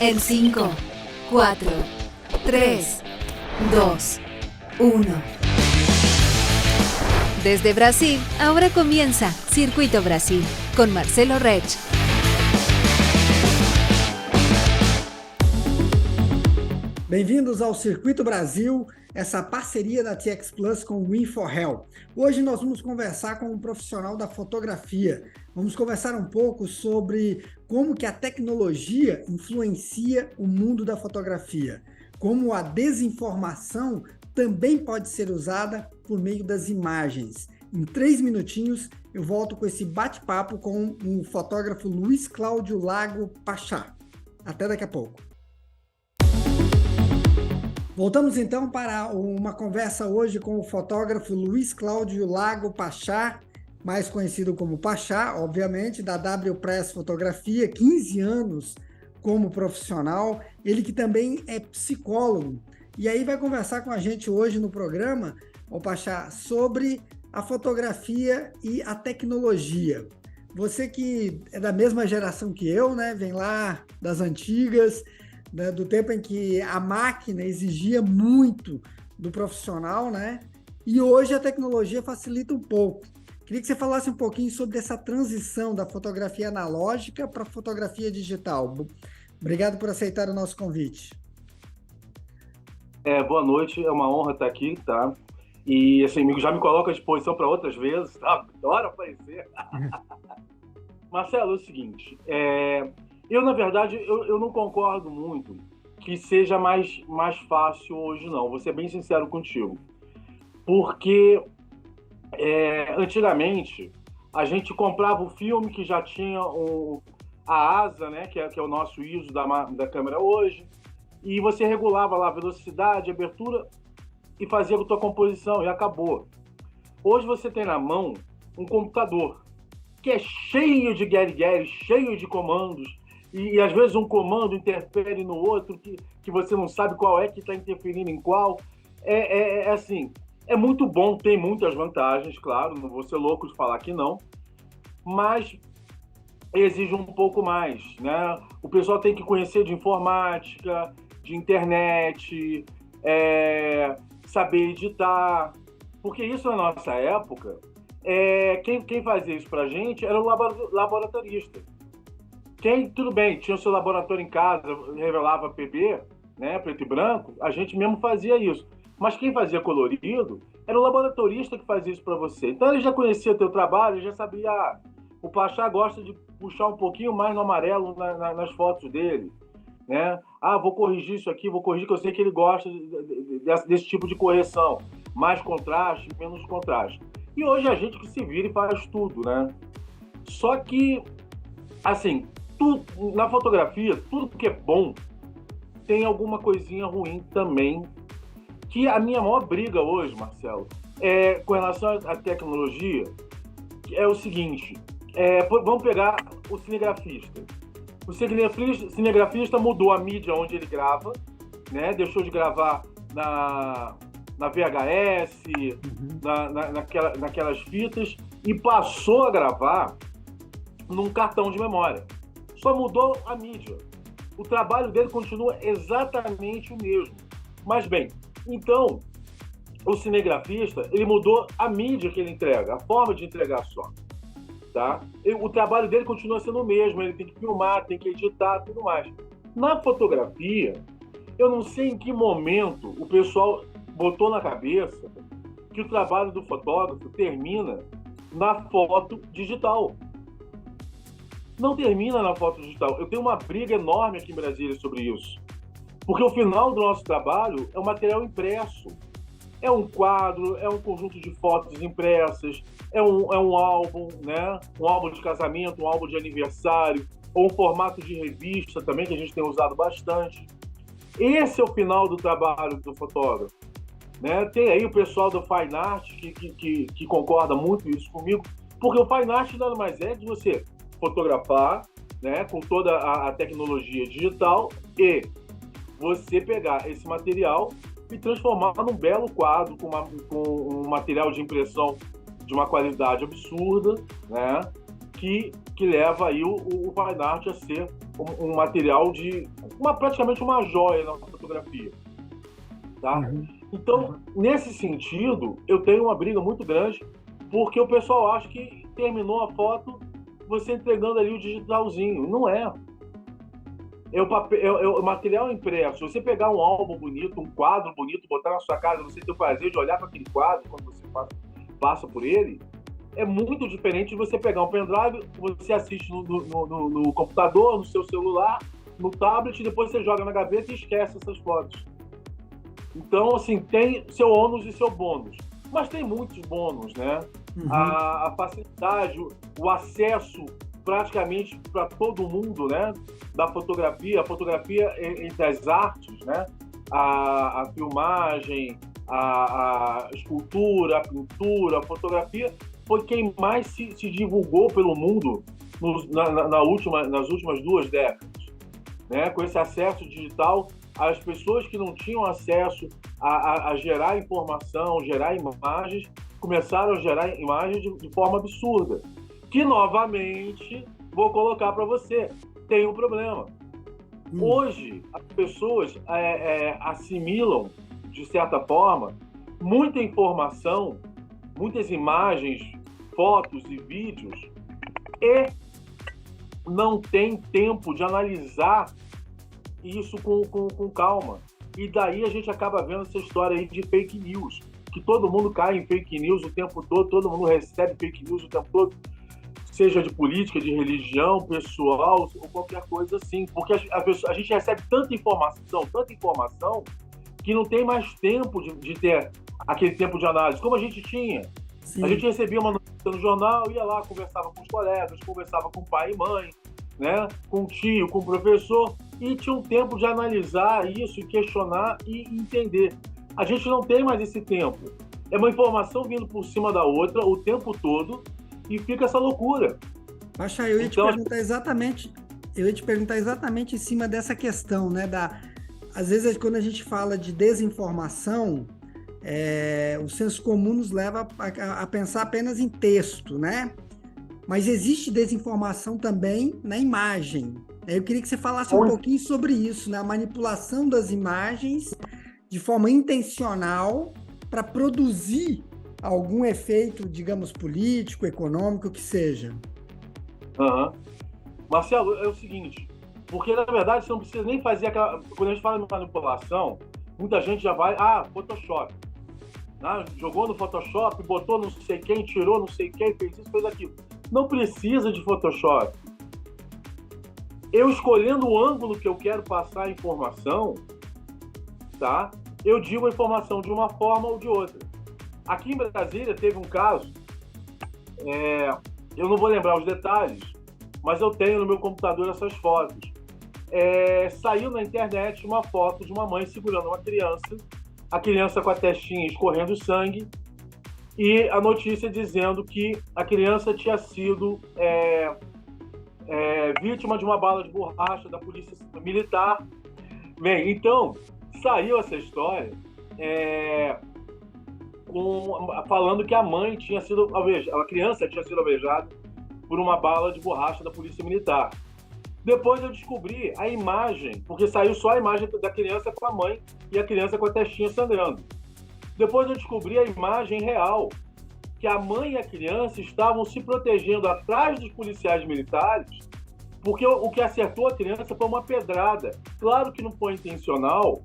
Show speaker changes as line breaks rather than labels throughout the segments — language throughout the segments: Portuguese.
En 5, 4, 3, 2, 1. Desde Brasil, ahora comienza Circuito Brasil con Marcelo Rech.
Bem-vindos ao Circuito Brasil, essa parceria da TX Plus com o Win4Health. Hoje nós vamos conversar com um profissional da fotografia. Vamos conversar um pouco sobre como que a tecnologia influencia o mundo da fotografia, como a desinformação também pode ser usada por meio das imagens. Em 3 minutinhos eu volto com esse bate-papo com o fotógrafo Luiz Cláudio Lago Pachá. Até daqui a pouco. Voltamos então para uma conversa hoje com o fotógrafo Luiz Cláudio Lago Pachá, mais conhecido como Pachá, obviamente, da W Press Fotografia, 15 anos como profissional, ele que também é psicólogo. E aí vai conversar com a gente hoje no programa, o Pachá, sobre a fotografia e a tecnologia. Você que é da mesma geração que eu, né, vem lá das antigas, do tempo em que a máquina exigia muito do profissional, né? E hoje a tecnologia facilita um pouco. Queria que você falasse um pouquinho sobre essa transição da fotografia analógica para a fotografia digital. Obrigado por aceitar o nosso convite.
Boa noite, é uma honra estar aqui, tá? E assim, já me coloco à disposição para outras vezes, tá? Adoro aparecer. Marcelo, é o seguinte, eu, na verdade, eu não concordo muito que seja mais fácil hoje, não. Vou ser bem sincero contigo. Porque, antigamente, a gente comprava o filme que já tinha a asa, né, que é o nosso ISO da câmera hoje, e você regulava lá a velocidade, a abertura, e fazia a tua composição, e acabou. Hoje você tem na mão um computador, que é cheio de guerre-guerre, cheio de comandos, e às vezes um comando interfere no outro, que você não sabe qual é que está interferindo em qual. Assim, é muito bom, tem muitas vantagens, claro, não vou ser louco de falar que não, mas exige um pouco mais, né? O pessoal tem que conhecer de informática, de internet, saber editar, porque isso na nossa época, quem fazia isso pra gente era o laboratorista. Tudo bem, tinha o seu laboratório em casa, revelava PB, né, preto e branco, a gente mesmo fazia isso. Mas quem fazia colorido era o laboratorista que fazia isso para você. Então ele já conhecia o teu trabalho, já sabia, o Pachá gosta de puxar um pouquinho mais no amarelo nas fotos dele, né? Vou corrigir isso aqui, vou corrigir, que eu sei que ele gosta desse tipo de correção. Mais contraste, menos contraste. E hoje a gente que se vira e faz tudo, né? Só que, assim, na fotografia, tudo que é bom tem alguma coisinha ruim também, que a minha maior briga hoje, Marcelo, com relação à tecnologia, é o seguinte, vamos pegar o cinegrafista. O cinegrafista mudou a mídia onde ele grava, né? Deixou de gravar na VHS, naquelas fitas, e passou a gravar num cartão de memória. Só mudou a mídia. O trabalho dele continua exatamente o mesmo. Mas bem, então, o cinegrafista, ele mudou a mídia que ele entrega, a forma de entregar só. Tá? O trabalho dele continua sendo o mesmo, ele tem que filmar, tem que editar, tudo mais. Na fotografia, eu não sei em que momento o pessoal botou na cabeça que o trabalho do fotógrafo termina na foto digital. Não termina na foto digital. Eu tenho uma briga enorme aqui em Brasília sobre isso. Porque o final do nosso trabalho é o material impresso. É um quadro, é um conjunto de fotos impressas, é um álbum, né? Um álbum de casamento, um álbum de aniversário, ou um formato de revista também, que a gente tem usado bastante. Esse é o final do trabalho do fotógrafo. Né? Tem aí o pessoal do Fine Art que concorda muito isso comigo, porque o Fine Art nada mais é de você fotografar, né, com toda a tecnologia digital, e você pegar esse material e transformar num belo quadro com um material de impressão de uma qualidade absurda, né, que leva aí o fine art a ser um material praticamente uma joia na fotografia, tá? Então, nesse sentido, eu tenho uma briga muito grande, porque o pessoal acha que terminou a foto você entregando ali o digitalzinho. Não é. É o material impresso. Se você pegar um álbum bonito, um quadro bonito, botar na sua casa, você ter o prazer de olhar para aquele quadro quando você passa por ele, é muito diferente de você pegar um pendrive, você assiste no computador, no seu celular, no tablet, e depois você joga na gaveta e esquece essas fotos. Então, assim, tem seu ônus e seu bônus. Mas tem muitos bônus, né? A facilidade, o acesso praticamente para todo mundo, né? Da fotografia, a fotografia entre as artes, né? A filmagem, a escultura, a pintura, a fotografia, foi quem mais se divulgou pelo mundo nas últimas 2 décadas, né? Com esse acesso digital, as pessoas que não tinham acesso a gerar informação, gerar imagens, começaram a gerar imagens de forma absurda. Que, novamente, vou colocar para você, tem um problema. Hoje, as pessoas assimilam, de certa forma, muita informação, muitas imagens, fotos e vídeos, e não tem tempo de analisar isso com calma. E daí a gente acaba vendo essa história aí de fake news, que todo mundo cai em fake news o tempo todo mundo recebe fake news o tempo todo, seja de política, de religião, pessoal, ou qualquer coisa assim. Porque a gente recebe tanta informação, que não tem mais tempo de ter aquele tempo de análise, como a gente tinha. Sim. A gente recebia uma notícia no jornal, ia lá, conversava com os colegas, conversava com o pai e mãe, né? Com o tio, com o professor, e tinha um tempo de analisar isso, e questionar e entender. A gente não tem mais esse tempo. É uma informação vindo por cima da outra o tempo todo, e fica essa loucura.
Pacha, eu ia te perguntar exatamente em cima dessa questão, né? Às vezes, quando a gente fala de desinformação, o senso comum nos leva a pensar apenas em texto, né? Mas existe desinformação também na imagem. Eu queria que você falasse um pouquinho sobre isso, né? A manipulação das imagens de forma intencional para produzir algum efeito, digamos, político, econômico, que seja.
Marcelo, é o seguinte, porque, na verdade, você não precisa nem fazer aquela... Quando a gente fala em manipulação, muita gente já vai... Photoshop. Né? Jogou no Photoshop, botou não sei quem, tirou não sei quem, fez isso, fez aquilo. Não precisa de Photoshop. Eu escolhendo o ângulo que eu quero passar a informação, tá? Eu digo a informação de uma forma ou de outra. Aqui em Brasília teve um caso, eu não vou lembrar os detalhes, mas eu tenho no meu computador essas fotos. Saiu na internet uma foto de uma mãe segurando uma criança, a criança com a testinha escorrendo sangue, e a notícia dizendo que a criança tinha sido vítima de uma bala de borracha da polícia militar. Bem, então, saiu essa história falando que a mãe tinha sido alvejada, a criança tinha sido alvejada por uma bala de borracha da polícia militar. Depois eu descobri a imagem, porque saiu só a imagem da criança com a mãe e a criança com a testinha sangrando. Depois eu descobri a imagem real, que a mãe e a criança estavam se protegendo atrás dos policiais militares, porque o que acertou a criança foi uma pedrada. Claro que não foi intencional,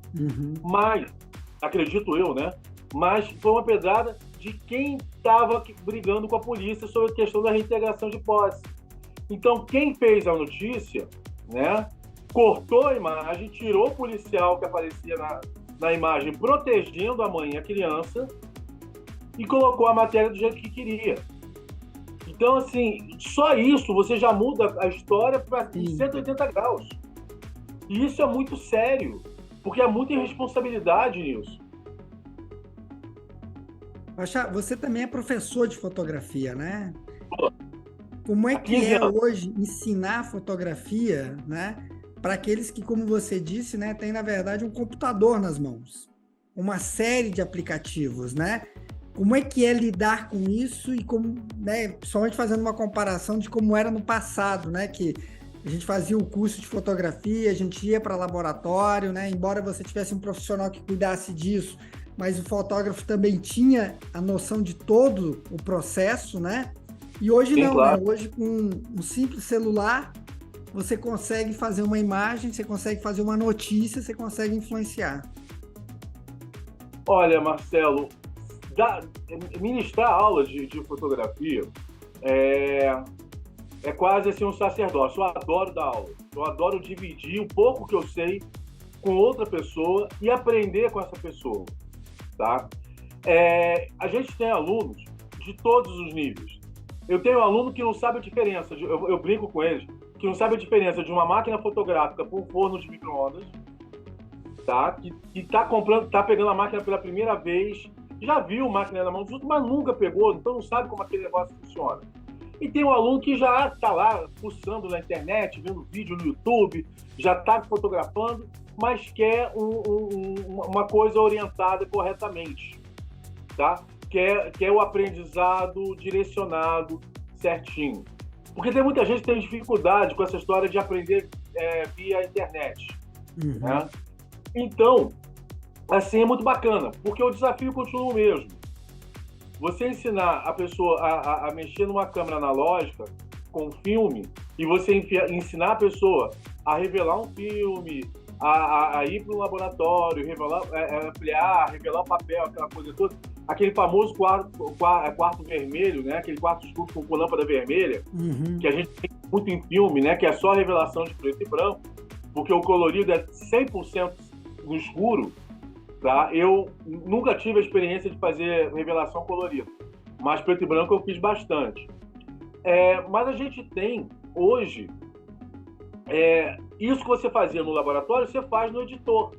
mas, acredito eu, né? Mas foi uma pedrada de quem estava brigando com a polícia sobre a questão da reintegração de posse. Então, quem fez a notícia, né, cortou a imagem, tirou o policial que aparecia na imagem protegendo a mãe e a criança e colocou a matéria do jeito que queria. Então, assim, só isso você já muda a história para 180 graus. E isso é muito sério, porque há muita irresponsabilidade nisso.
Pacha, você também é professor de fotografia, né? Como é que é hoje ensinar fotografia, né, para aqueles que, como você disse, né, tem, na verdade, um computador nas mãos, uma série de aplicativos, né? Como é que é lidar com isso e como, né, principalmente fazendo uma comparação de como era no passado, né, que a gente fazia o curso de fotografia, a gente ia para laboratório, né, embora você tivesse um profissional que cuidasse disso, mas o fotógrafo também tinha a noção de todo o processo, né? E hoje
Sim,
não,
claro.
né? Hoje com um simples celular você consegue fazer uma imagem, você consegue fazer uma notícia, você consegue influenciar.
Olha, Marcelo, ministrar aulas de fotografia é quase assim um sacerdócio. Eu adoro dar aula. Eu adoro dividir um pouco que eu sei com outra pessoa e aprender com essa pessoa, tá? A gente tem alunos de todos os níveis. Eu tenho um aluno que não sabe a diferença, eu brinco com eles, que não sabe a diferença de uma máquina fotográfica para um forno de micro-ondas, tá? Que tá pegando a máquina pela primeira vez, já viu máquina na mão dos outros, mas nunca pegou, então não sabe como aquele negócio funciona. E tem um aluno que já está lá fuçando na internet, vendo vídeo no YouTube, já está fotografando, mas quer uma coisa orientada corretamente, tá? Quer o aprendizado direcionado certinho. Porque tem muita gente que tem dificuldade com essa história de aprender via internet.
Uhum.
Né? Então, assim, é muito bacana, porque o desafio continua o mesmo. Você ensinar a pessoa a mexer numa câmera analógica com filme e você ensinar a pessoa a revelar um filme, a ir para um laboratório, ampliar, revelar o papel, aquela coisa toda, aquele famoso quarto vermelho, né? Aquele quarto escuro com lâmpada vermelha,
Uhum.
que a gente tem muito em filme, né? Que é só revelação de preto e branco, porque o colorido é 100% no escuro. Tá? Eu nunca tive a experiência de fazer revelação colorida, mas preto e branco eu fiz bastante. Mas a gente tem, hoje, isso que você fazia no laboratório, você faz no editor.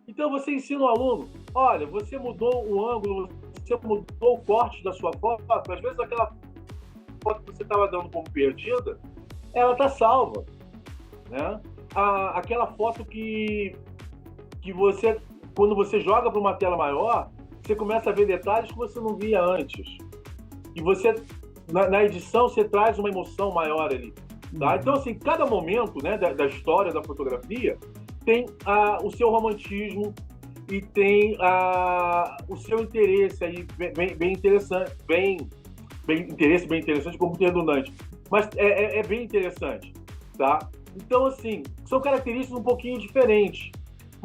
Então você ensina o aluno, olha, você mudou o ângulo, você mudou o corte da sua foto, às vezes aquela foto que você estava dando como perdida, ela está salva. Né? Aquela foto que você, quando você joga para uma tela maior, você começa a ver detalhes que você não via antes. E você, na edição, você traz uma emoção maior ali. Tá? Então, assim, cada momento, né, da história da fotografia tem o seu romantismo e tem o seu interesse aí bem interessante, bem interessante, como muito redundante. Mas é bem interessante. Tá? Então, assim, são características um pouquinho diferentes.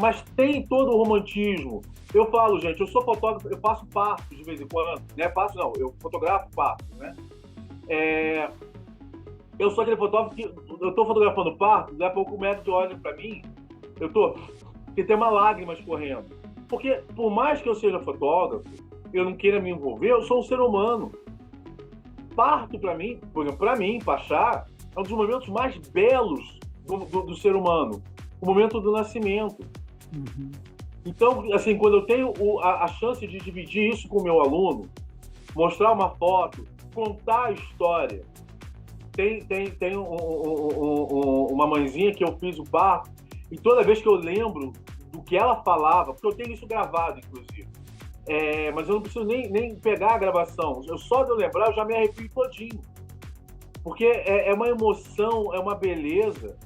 Mas tem todo o romantismo. Eu falo, gente, eu sou fotógrafo, eu faço partos de vez em quando, né? Eu fotografo partos, né? Eu sou aquele fotógrafo que eu tô fotografando parto, daqui a pouco o médico olha para mim, que tem uma lágrima escorrendo. Porque, por mais que eu seja fotógrafo, eu não queira me envolver, eu sou um ser humano. Parto, para mim, por exemplo, para mim, Pachá, é um dos momentos mais belos do ser humano. O momento do nascimento.
Uhum.
Então, assim, quando eu tenho a chance de dividir isso com o meu aluno, mostrar uma foto, contar a história. Tem uma mãezinha que eu fiz o parto, e toda vez que eu lembro do que ela falava, porque eu tenho isso gravado, inclusive, mas eu não preciso nem pegar a gravação, só de eu lembrar, eu já me arrepio todinho. Porque é uma emoção, é uma beleza,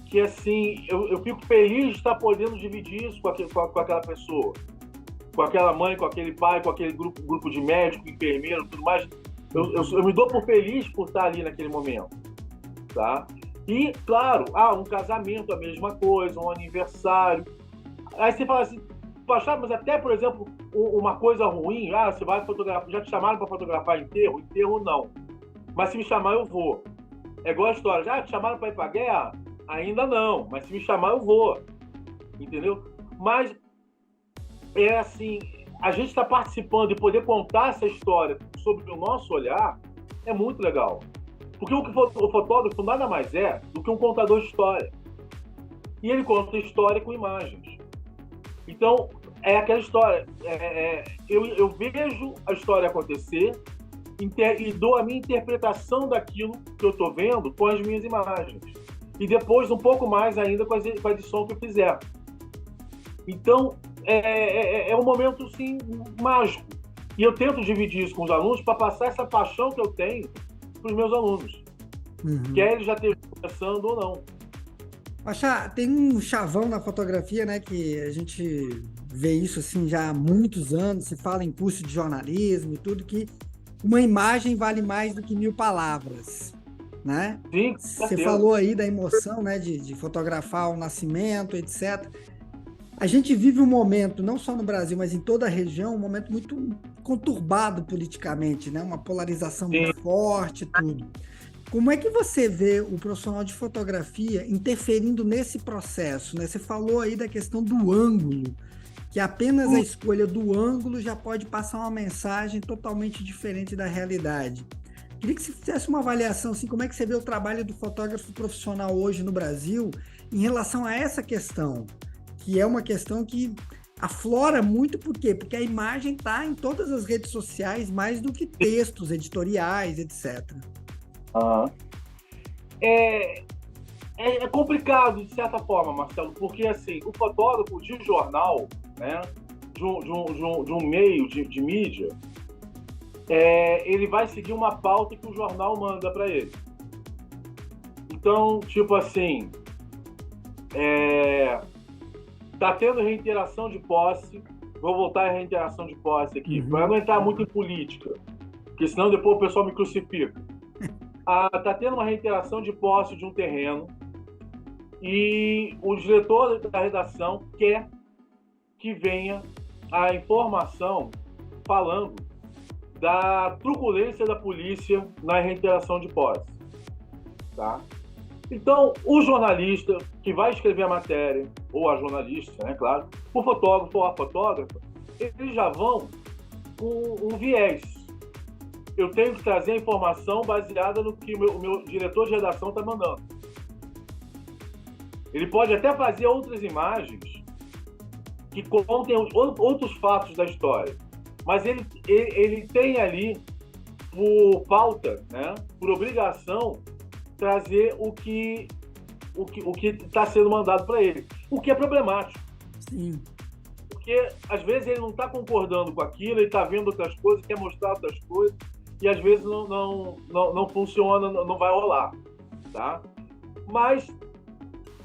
que assim, eu fico feliz de estar podendo dividir isso com aquela pessoa, com aquela mãe, com aquele pai, com aquele grupo de médico, enfermeiro, tudo mais. Eu me dou por feliz por estar ali naquele momento, tá? E, claro, um casamento, a mesma coisa, um aniversário. Aí você fala assim, Pachá, mas até, por exemplo, uma coisa ruim, você vai fotografar, já te chamaram para fotografar enterro? Enterro não. Mas se me chamar, eu vou. É igual a história, já te chamaram para ir para a guerra? Ainda não, mas se me chamar eu vou, entendeu? Mas é assim, a gente está participando e poder contar essa história sobre o nosso olhar é muito legal. Porque o fotógrafo nada mais é do que um contador de história. E ele conta história com imagens. Então, é aquela história, eu vejo a história acontecer e dou a minha interpretação daquilo que eu estou vendo com as minhas imagens. E depois um pouco mais ainda com a edição que eu fizer. Então, é um momento, assim, mágico. E eu tento dividir isso com os alunos para passar essa paixão que eu tenho para os meus alunos. Quer eles já estejam começando ou não.
Pachá, tem um chavão na fotografia, né, que a gente vê isso assim já há muitos anos, se fala em curso de jornalismo e tudo, que uma imagem vale mais do que 1000 palavras, né?
Sim,
você falou aí da emoção, né, de fotografar o nascimento, etc. A gente vive um momento, não só no Brasil, mas em toda a região, um momento muito conturbado politicamente, né? Uma polarização muito forte, tudo. Como é que você vê o profissional de fotografia interferindo nesse processo, né? Você falou aí da questão do ângulo, que apenas a escolha do ângulo já pode passar uma mensagem totalmente diferente da realidade. Queria que você fizesse uma avaliação, assim, como é que você vê o trabalho do fotógrafo profissional hoje no Brasil em relação a essa questão, que é uma questão que aflora muito, por quê? Porque a imagem está em todas as redes sociais, mais do que textos editoriais, etc.
É complicado, de certa forma, Marcelo, porque assim, o fotógrafo de jornal, né, de um meio de mídia, ele vai seguir uma pauta que o jornal manda para ele. Então, tipo assim, tá tendo reiteração de posse, vou voltar à reiteração de posse aqui, para não entrar muito em política, porque senão depois o pessoal me crucifica. Tá tendo uma reiteração de posse de um terreno e o diretor da redação quer que venha a informação falando da truculência da polícia na reiteração de posse. Tá? Então, o jornalista que vai escrever a matéria, ou a jornalista, né, claro, o fotógrafo ou a fotógrafa, eles já vão com um viés. Eu tenho que trazer a informação baseada no que o meu diretor de redação está mandando. Ele pode até fazer outras imagens que contem outros fatos da história, mas ele tem ali, por pauta, né, por obrigação, trazer o que está sendo mandado para ele, o que é problemático.
Sim.
Porque às vezes ele não está concordando com aquilo, ele está vendo outras coisas, quer mostrar outras coisas, e às vezes não funciona, não vai rolar, tá? Mas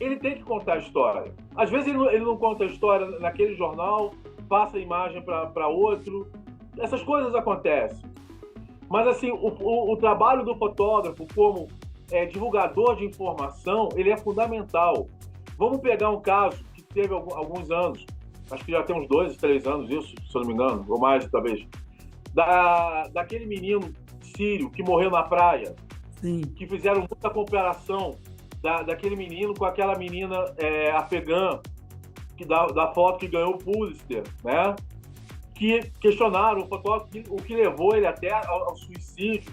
ele tem que contar a história. Às vezes ele não conta a história naquele jornal, passa a imagem para outro, essas coisas acontecem. Mas assim, o trabalho do fotógrafo como divulgador de informação, ele é fundamental. Vamos pegar um caso que teve alguns anos, acho que já tem uns 2, 3 anos isso, se eu não me engano, ou mais talvez, daquele menino sírio que morreu na praia.
Sim.
Que fizeram muita comparação daquele menino com aquela menina afegã, da foto que ganhou o Pulitzer, né? Que questionaram o fotógrafo o que levou ele até ao suicídio,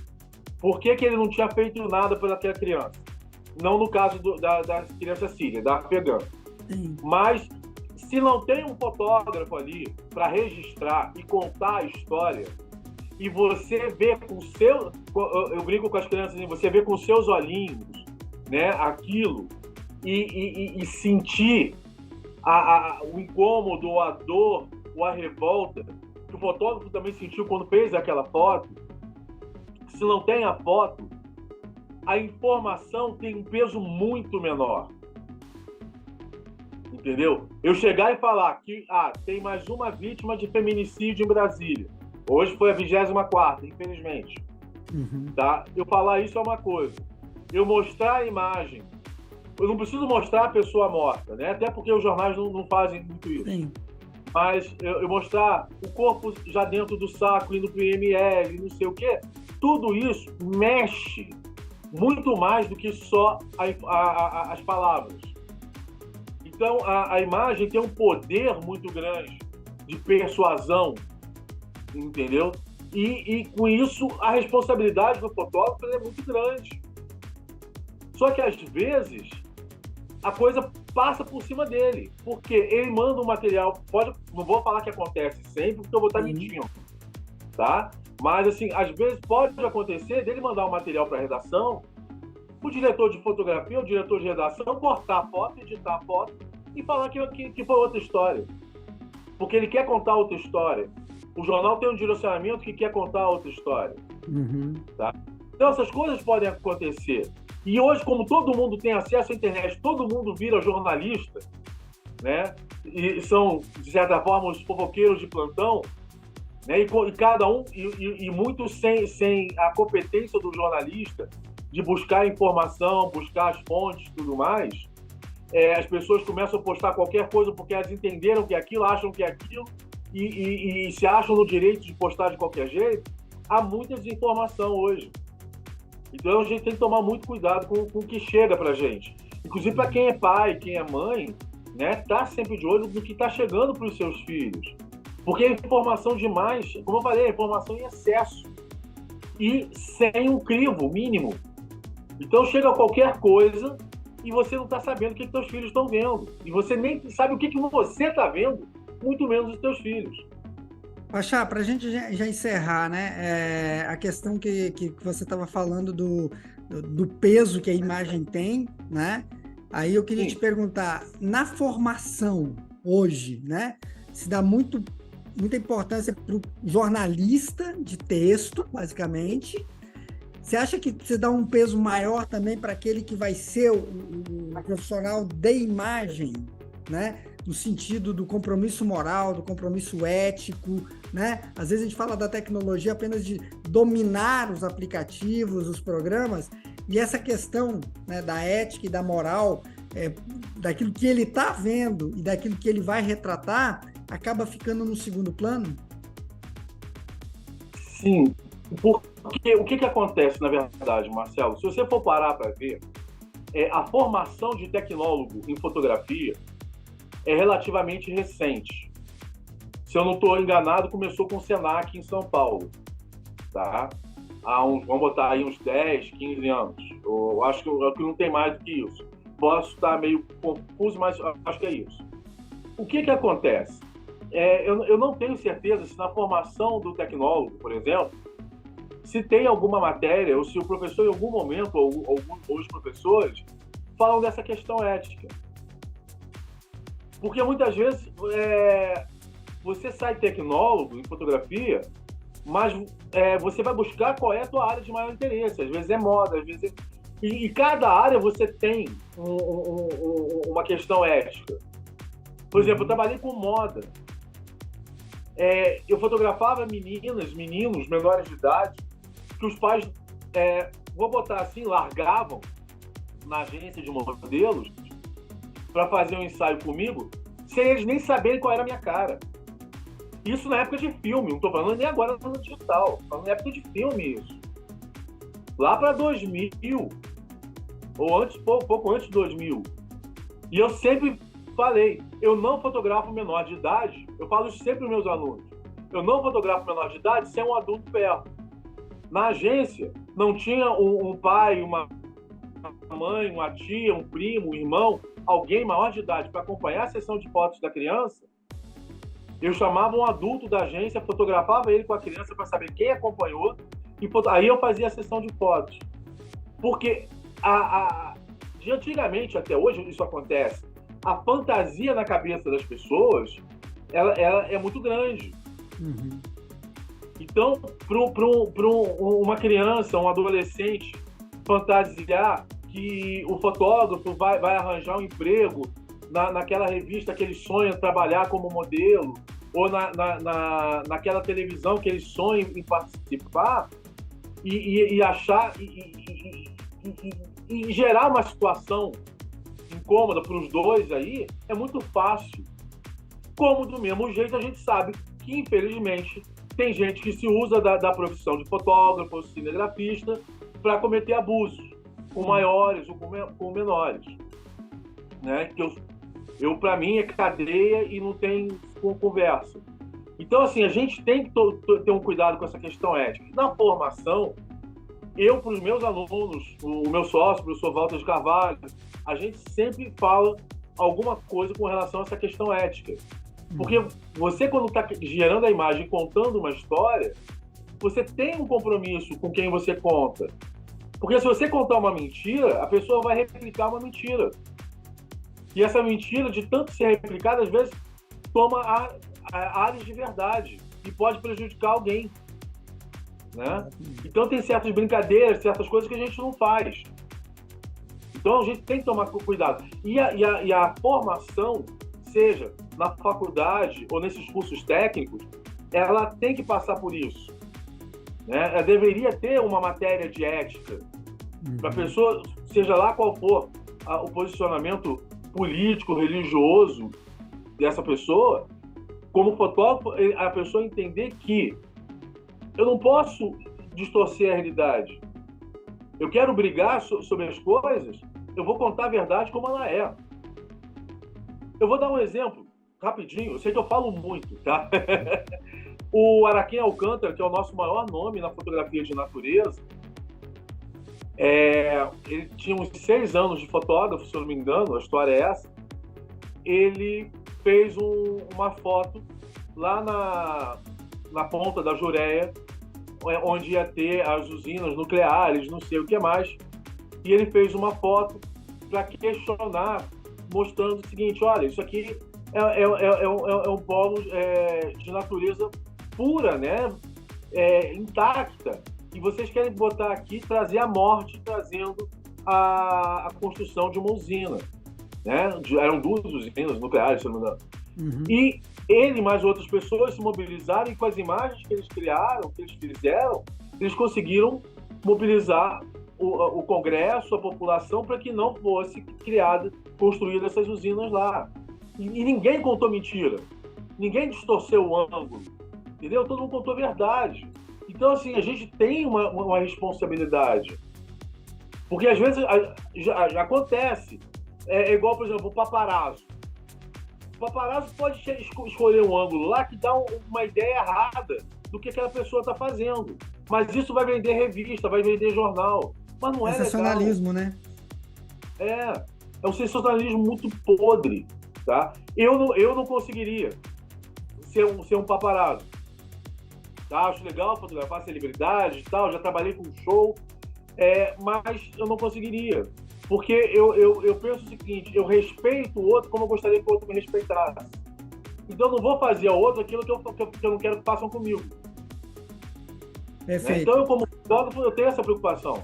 por que ele não tinha feito nada por aquela criança. Não no caso da criança síria, da afegã.
Sim.
Mas se não tem um fotógrafo ali para registrar e contar a história, e você vê com seu... Eu brinco com as crianças assim, você vê com seus olhinhos, né, aquilo, e sentir o incômodo, a dor, ou a revolta, que o fotógrafo também sentiu quando fez aquela foto. Se não tem a foto, a informação tem um peso muito menor. Entendeu? Eu chegar e falar que tem mais uma vítima de feminicídio em Brasília. Hoje foi a 24ª, infelizmente. Tá? Eu falar isso é uma coisa. Eu mostrar a imagem. Eu não preciso mostrar a pessoa morta, né? Até porque os jornais não fazem muito isso.
Sim.
Mas eu mostrar o corpo já dentro do saco, indo pro IML, não sei o quê. Tudo isso mexe muito mais do que só as palavras. Então, a imagem tem um poder muito grande de persuasão, entendeu? E com isso, a responsabilidade do fotógrafo é muito grande. Só que, às vezes, a coisa passa por cima dele, porque ele manda um material, não vou falar que acontece sempre, porque eu vou estar mentindo, tá? Mas, assim, às vezes pode acontecer dele mandar um material para a redação, o diretor de fotografia, o diretor de redação, cortar a foto, editar a foto e falar que foi outra história. Porque ele quer contar outra história. O jornal tem um direcionamento que quer contar outra história.
Uhum.
Tá? Então, essas coisas podem acontecer. E hoje, como todo mundo tem acesso à internet, todo mundo vira jornalista, né? E são, de certa forma, os fofoqueiros de plantão, né? E cada um, e muito sem a competência do jornalista de buscar informação, buscar as fontes e tudo mais, as pessoas começam a postar qualquer coisa porque elas entenderam que é aquilo, acham que é aquilo, e se acham no direito de postar de qualquer jeito. Há muita desinformação hoje. Então a gente tem que tomar muito cuidado com o que chega para a gente. Inclusive para quem é pai, quem é mãe, né, tá sempre de olho no que está chegando para os seus filhos. Porque a informação demais, como eu falei, a informação em excesso. E sem um crivo mínimo. Então chega qualquer coisa e você não está sabendo o que seus filhos estão vendo. E você nem sabe o que você está vendo, muito menos os seus filhos.
Pachá, para a gente já encerrar, né, a questão que você estava falando do peso que a imagem tem, né? Aí eu queria te perguntar, na formação hoje, né, se dá muita importância para o jornalista de texto, basicamente. Você acha que você dá um peso maior também para aquele que vai ser o profissional de imagem, né? No sentido do compromisso moral, do compromisso ético, né? Às vezes a gente fala da tecnologia apenas de dominar os aplicativos, os programas, e essa questão, né, da ética e da moral, daquilo que ele está vendo e daquilo que ele vai retratar, acaba ficando no segundo plano?
Sim, porque o que acontece, na verdade, Marcelo? Se você for parar para ver, a formação de tecnólogo em fotografia é relativamente recente. Se eu não estou enganado, começou com o Senac em São Paulo, tá? Vamos botar aí uns 10, 15 anos. Eu acho que não tem mais do que isso. Posso estar meio confuso, mas acho que é isso. O que acontece? Eu não tenho certeza se na formação do tecnólogo, por exemplo, se tem alguma matéria, ou se o professor em algum momento, ou os professores, falam dessa questão ética. Porque muitas vezes você sai tecnólogo em fotografia, mas você vai buscar qual é a tua área de maior interesse. Às vezes é moda, às vezes e cada área você tem uma questão ética. Por exemplo, eu trabalhei com moda. Eu fotografava meninas, meninos menores de idade, que os pais, vou botar assim, largavam na agência de modelos para fazer um ensaio comigo, sem eles nem saberem qual era a minha cara. Isso na época de filme, não estou falando nem agora no digital, estou falando na época de filme isso. Lá para 2000, ou pouco antes de 2000. E eu sempre falei, eu não fotografo menor de idade, eu falo isso sempre para os meus alunos, eu não fotografo menor de idade sem um adulto perto. Na agência, não tinha um pai, uma mãe, uma tia, um primo, um irmão, alguém maior de idade para acompanhar a sessão de fotos da criança. Eu chamava um adulto da agência, fotografava ele com a criança para saber quem acompanhou, e aí eu fazia a sessão de fotos. Porque de antigamente até hoje isso acontece. A fantasia na cabeça das pessoas ela é muito grande.
Uhum.
Então, para uma criança, um adolescente, fantasiar que o fotógrafo vai arranjar um emprego naquela revista que ele sonha trabalhar como modelo, ou naquela televisão que ele sonha em participar, e achar e gerar uma situação incômoda para os dois aí, é muito fácil. Como do mesmo jeito a gente sabe que, infelizmente, tem gente que se usa da profissão de fotógrafo ou cinegrafista para cometer abusos com maiores ou com menores, né? Que para mim é cadeia e não tem conversa. Então, assim, a gente tem que ter um cuidado com essa questão ética. Na formação, para os meus alunos, o meu sócio, o professor Walter de Carvalho, a gente sempre fala alguma coisa com relação a essa questão ética. Porque você, quando está gerando a imagem, contando uma história, você tem um compromisso com quem você conta. Porque se você contar uma mentira, a pessoa vai replicar uma mentira. E essa mentira, de tanto ser replicada, às vezes toma áreas de verdade. e pode prejudicar alguém, né? Então tem certas brincadeiras, certas coisas que a gente não faz. Então a gente tem que tomar cuidado. E a formação, seja na faculdade ou nesses cursos técnicos, ela tem que passar por isso, né? Ela deveria ter uma matéria de ética para a pessoa, seja lá qual for o posicionamento político, religioso dessa pessoa, como fotógrafo, a pessoa entender que eu não posso distorcer a realidade. Eu quero brigar sobre as coisas, eu vou contar a verdade como ela é. Eu vou dar um exemplo, rapidinho, eu sei que eu falo muito, tá? O Araquém Alcântara, que é o nosso maior nome na fotografia de natureza, ele tinha uns 6 anos de fotógrafo, se eu não me engano, a história é essa. Ele fez uma foto lá na ponta da Jureia, onde ia ter as usinas nucleares, não sei o que mais. E ele fez uma foto para questionar, mostrando o seguinte: olha, isso aqui é um polo de natureza pura, né? Intacta. E vocês querem botar aqui, trazer a morte, trazendo a construção de uma usina, né? Eram 2 usinas nucleares, se não me engano. E ele e mais outras pessoas se mobilizaram, e com as imagens que eles criaram, que eles fizeram, eles conseguiram mobilizar o Congresso, a população, para que não fosse construída essas usinas lá. E ninguém contou mentira. Ninguém distorceu o ângulo. Entendeu? Todo mundo contou a verdade. Então, assim, a gente tem uma responsabilidade. Porque, às vezes, já acontece. É igual, por exemplo, o paparazzo. O paparazzo pode escolher um ângulo lá que dá uma ideia errada do que aquela pessoa está fazendo. Mas isso vai vender revista, vai vender jornal. Mas não é legal.
Sensacionalismo, né?
É um sensacionalismo muito podre, tá? Eu não conseguiria ser um paparazzo. Tá? Acho legal fotografar celebridades e tal, já trabalhei com show, mas eu não conseguiria. Porque eu penso o seguinte: eu respeito o outro como eu gostaria que o outro me respeitasse. Então eu não vou fazer ao outro aquilo que eu não quero que façam comigo.
Perfeito.
Então eu, como fotógrafo, eu tenho essa preocupação.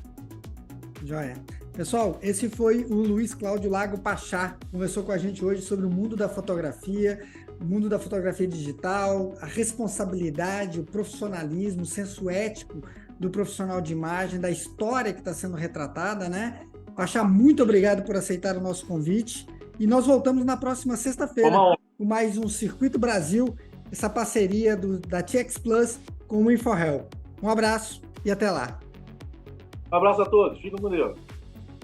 Joia. Pessoal, esse foi o Luiz Cláudio Lago Pachá. Conversou com a gente hoje sobre o mundo da fotografia, o mundo da fotografia digital, a responsabilidade, o profissionalismo, o senso ético do profissional de imagem, da história que está sendo retratada, né? Pachá, muito obrigado por aceitar o nosso convite. E nós voltamos na próxima sexta-feira com mais um Circuito Brasil, essa parceria da TX Plus com o InfoHelp. Um abraço e até lá.
Um abraço a todos. Fiquem com Deus.